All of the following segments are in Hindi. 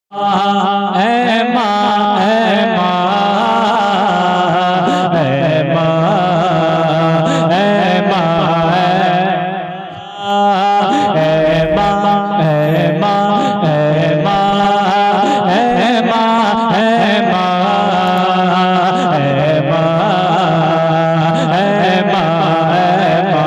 ऐ माँ ऐ माँ ऐ माँ ऐ माँ ऐ माँ ऐ माँ ऐ माँ ऐ माँ ऐ माँ।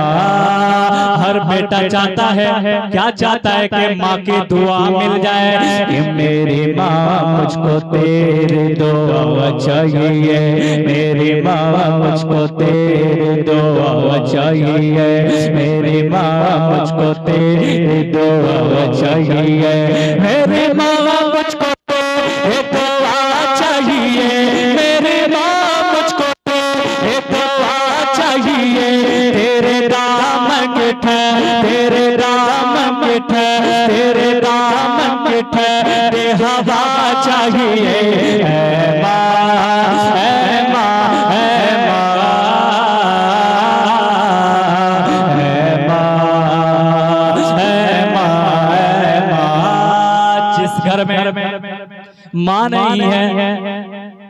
हर बेटा चाहता है, क्या चाहता है कि माँ की दुआ मिल जाए कि मेरी माँ मुझको तेरी दुआ चाहिए, मेरी माँ मुझको तेरी दुआ चाहिए, मेरी माँ मुझको तेरी दुआ चाहिए, मेरी माँ मुझको तेरी दुआ चाहिए, मेरी माँ मुझको तेरी दुआ चाहिए। तेरे राम के तेरे राम के तेरे राम के तेरे हवा चाहिए। ऐ माँ ऐ माँ ऐ माँ ऐ माँ ऐ माँ। जिस घर में माँ नहीं है,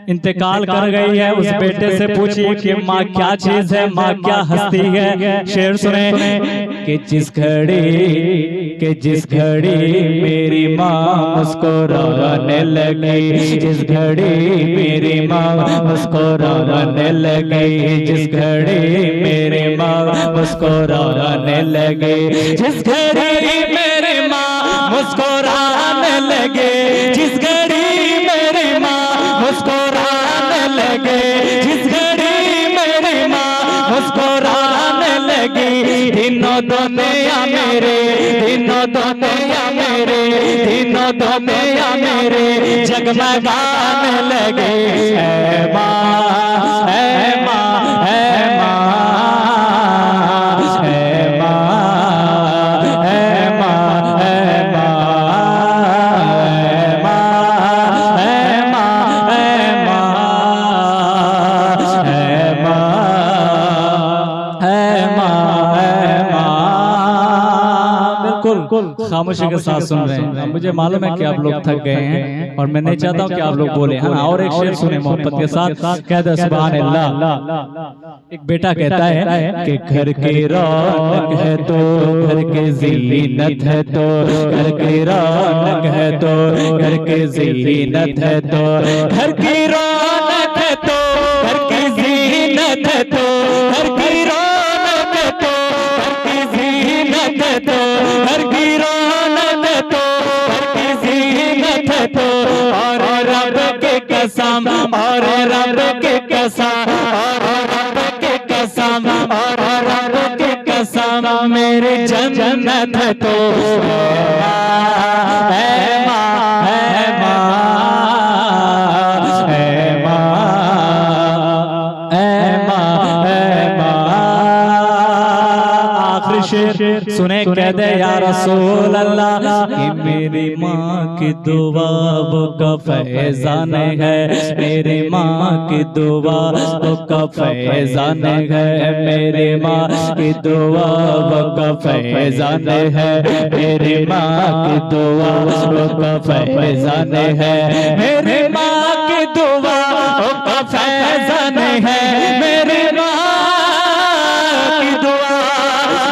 इंतकाल कर गई है, उस बेटे से पूछिए कि माँ क्या चीज है, माँ क्या हस्ती है। शेर सुने कि जिस घड़ी मेरी माँ मुस्कुराने लगी, जिस घड़ी मेरी माँ मुस्कुराने लगी, जिस घड़ी मेरी माँ मुस्कुराने लगी, जिस घड़ी मेरी माँ मुस्कुराने लगे, जिस घड़ी मेरी माँ मुस्कुराने लगे, जिस घड़ी मेरी माँ मुस्कुराने लगी। दिनों दुनिया मेरे, दिनों दुनिया मेरे, दिनों दुनिया मेरे जगमगाने लगे। ऐ माँ ऐ माँ ऐ माँ ऐ माँ ऐ माँ ऐ खामोशी के साथ सुन रहे हैं। मुझे मालूम है कि आप लोग थक गए हैं और मैं नहीं चाहता हूं कि आप लोग बोले, है ना। और एक शेर सुने मोहब्बत के साथ, कह दे सुभान अल्लाह। एक बेटा कहता है कि घर की रौनक है तो घर के ज़ीनत है तो, घर की रौनक है तो घर के ज़ीनत है तो, घर की रौनक है तो घर की ज़ीनत है तो, घर की रौनक है तो घर की ज़ीनत है तो, घर की रौनक है तो घर की ज़ीनत है तो। और रब के कसम, और रब के कसम, और रब के कसम, और रब के कसम मेरी जन्नत है तो। ऐ माँ ऐ माँ ऐ माँ ऐ माँ ऐ माँ। आखिरी शेर सुने, कह दे या रसूल अल्लाह कि मेरी माँ की दुआ वो का फैज़ान है, मेरी माँ की दुआ वो का फैज़ान है, मेरी माँ की दुआ वो का फैज़ान है, मेरी माँ की दुआ वो का फैज़ान है, मेरी माँ की दुआ वो का फैज़ान है, मेरी माँ की दुआ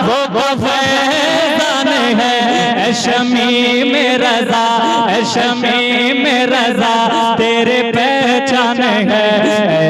वो का फैज़ान है। ऐ शमी में रज़ा, ऐ शमी में रज़ा तेरे पहचान है।